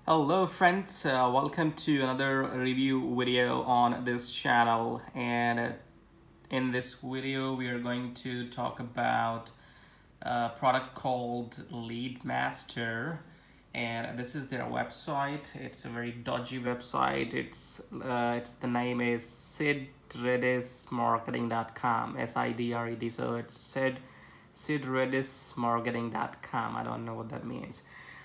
Hello friends, welcome to another review video on this channel, and in this video we are going to talk about a product called Lead Master, and this is their website. It's a very dodgy website. It's the name is sidredismarketing.com, SIDRED, so it's sidredismarketing.com. I don't know what that means.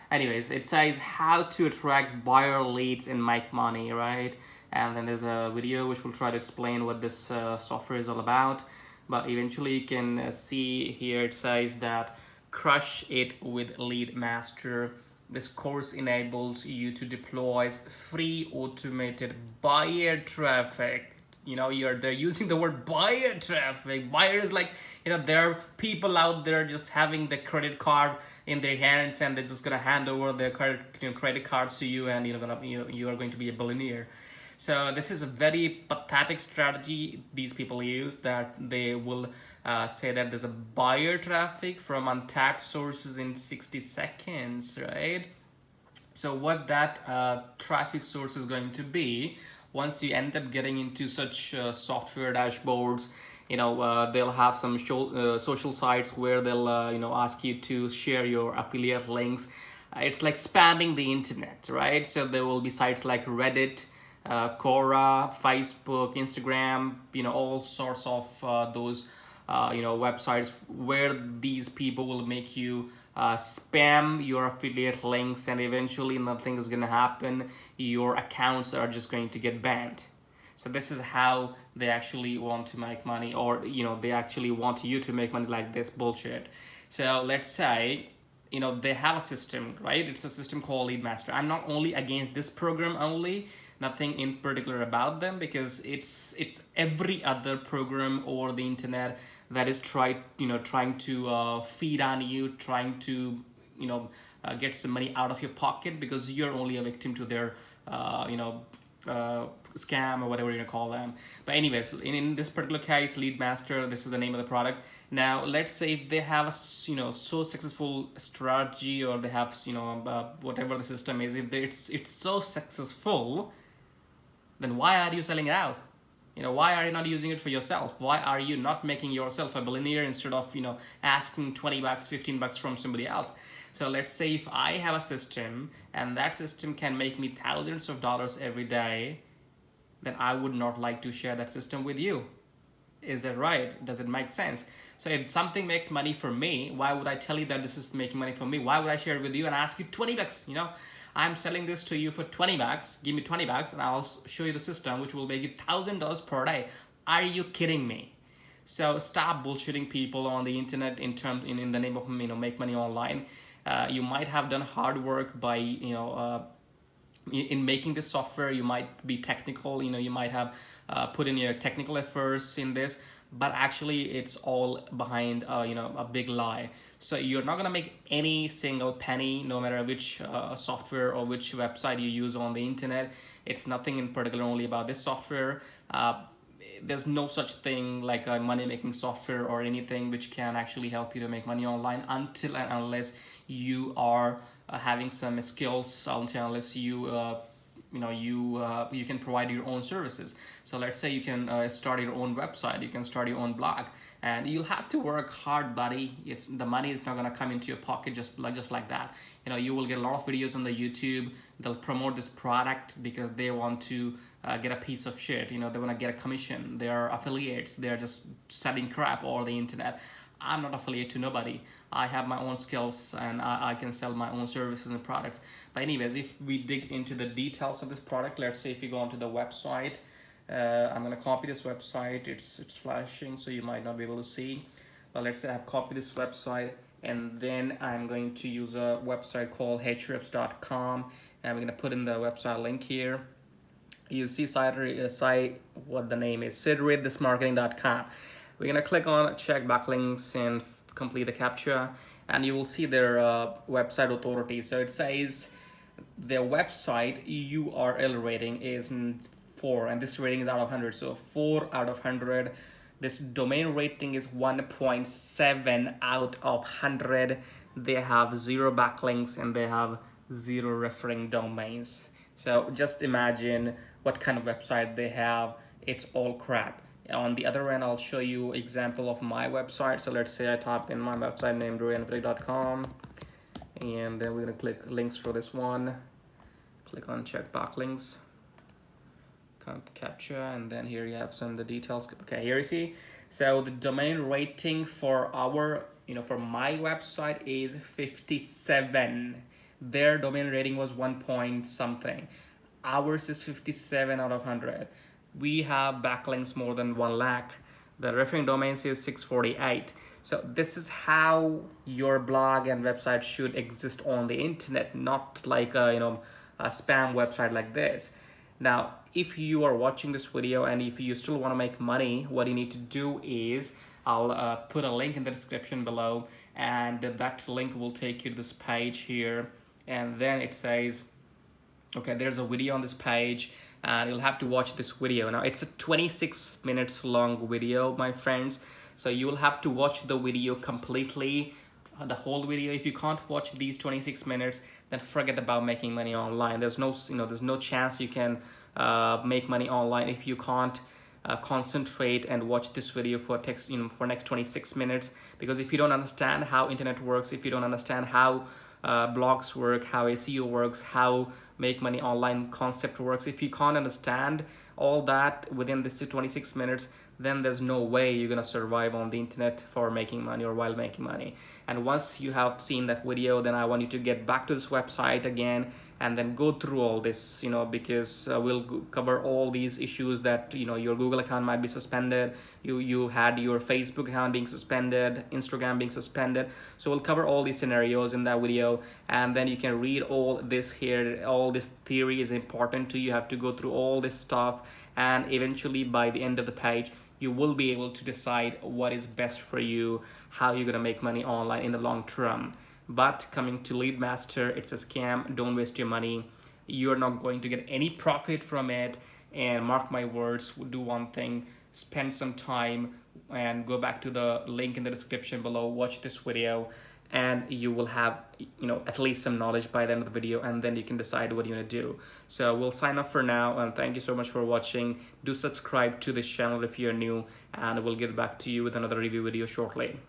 Anyways, it says how to attract buyer leads and make money, right? And then there's a video which will try to explain what this software is all about. But eventually you can see here it says that crush it with Lead Master. This course enables you to deploy free automated buyer traffic. They're using the word buyer traffic. Buyer is like, there are people out there just having the credit card in their hands, and they're just gonna hand over their credit cards to you, and you are going to be a billionaire. So this is a very pathetic strategy these people use, that they will say that there's a buyer traffic from untapped sources in 60 seconds, right? So what that traffic source is going to be, once you end up getting into such software dashboards, they'll have some social sites where they'll ask you to share your affiliate links. It's like spamming the internet, right? So there will be sites like Reddit, Quora, Facebook, Instagram, all sorts of those websites where these people will make you spam your affiliate links, and eventually nothing is going to happen. Your accounts are just going to get banned. So this is how they actually want to make money, or they actually want you to make money like this bullshit. So let's say they have a system, right? It's a system called Lead Master. I'm not only against this program only, nothing in particular about them, because it's every other program over the internet that is trying to feed on you, trying to get some money out of your pocket, because you're only a victim to their scam or whatever you call them. But anyways, in this particular case, Lead Master, this is the name of the product. Now let's say if they have a so successful strategy, or they have whatever the system is, if it's so successful, then why are you selling it out? Why are you not using it for yourself? Why are you not making yourself a billionaire instead of asking 20 bucks, 15 bucks from somebody else? So let's say if I have a system and that system can make me thousands of dollars every day, then I would not like to share that system with you. Is that right? Does it make sense? So if something makes money for me, why would I tell you that this is making money for me? Why would I share it with you and ask you 20 bucks? I'm selling this to you for 20 bucks. Give me 20 bucks and I'll show you the system which will make you $1,000 per day. Are you kidding me? So stop bullshitting people on the internet in the name of make money online. You might have done hard work by in making this software. You might be technical, you might have put in your technical efforts in this, but actually it's all behind a big lie. So you're not going to make any single penny, no matter which software or which website you use on the internet. It's nothing in particular only about this software. There's no such thing like a money making software or anything which can actually help you to make money online, until and unless you are having some skills, unless you you can provide your own services. So let's say you can start your own website, you can start your own blog, and you'll have to work hard, buddy. The money is not going to come into your pocket just like that. You will get a lot of videos on the YouTube. They'll promote this product because they want to get a piece of shit. They want to get a commission. They are affiliates. They're just selling crap over the internet. I'm not affiliate to nobody. I have my own skills, and I can sell my own services and products. But anyways, if we dig into the details of this product, let's say if you go onto the website, I'm going to copy this website. It's flashing, so you might not be able to see. But let's say I've copied this website, and then I'm going to use a website called hrefs.com, and we're going to put in the website link here. You see site what the name is, sidredthismarketing.com. We're going to click on check backlinks and complete the captcha, and you will see their website authority. So it says their website URL rating is 4, and this rating is out of 100. So 4 out of 100. This domain rating is 1.7 out of 100. They have 0 backlinks, and they have zero referring domains. So just imagine what kind of website they have. It's all crap. On the other end, I'll show you example of my website. So let's say I type in my website name DorianFilly.com, and then we're gonna click links for this one. Click on check backlinks, capture, and then here you have some of the details. Okay, here you see. So the domain rating for our, for my website is 57. Their domain rating was 1 point something. Ours is 57 out of 100. We have backlinks more than 1 lakh. The referring domains is 648. So this is how your blog and website should exist on the internet, not like a spam website like this. Now, if you are watching this video and if you still want to make money, what you need to do is I'll put a link in the description below, and that link will take you to this page here, and then it says, okay, there's a video on this page and you'll have to watch this video. Now it's a 26 minutes long video, my friends, so you will have to watch the video completely, the whole video. If you can't watch these 26 minutes, then forget about making money online. There's no there's no chance you can make money online if you can't concentrate and watch this video for for next 26 minutes. Because if you don't understand how internet works, if you don't understand how blogs work, how SEO works, how make money online concept works, if you can't understand all that within this 26 minutes, then there's no way you're gonna survive on the internet for making money or while making money. And once you have seen that video, then I want you to get back to this website again and then go through all this, because we'll cover all these issues that your Google account might be suspended, you had your Facebook account being suspended, Instagram being suspended. So we'll cover all these scenarios in that video, and then you can read all this here. All this theory is important to you. You have to go through all this stuff, and eventually by the end of the page you will be able to decide what is best for you, how you're gonna make money online in the long term. But coming to Lead Master, it's a scam. Don't waste your money. You're not going to get any profit from it. And mark my words, do one thing, spend some time and go back to the link in the description below, watch this video, and you will have at least some knowledge by the end of the video, and then you can decide what you're gonna do. So we'll sign off for now, and thank you so much for watching. Do subscribe to this channel if you're new, and we'll get back to you with another review video shortly.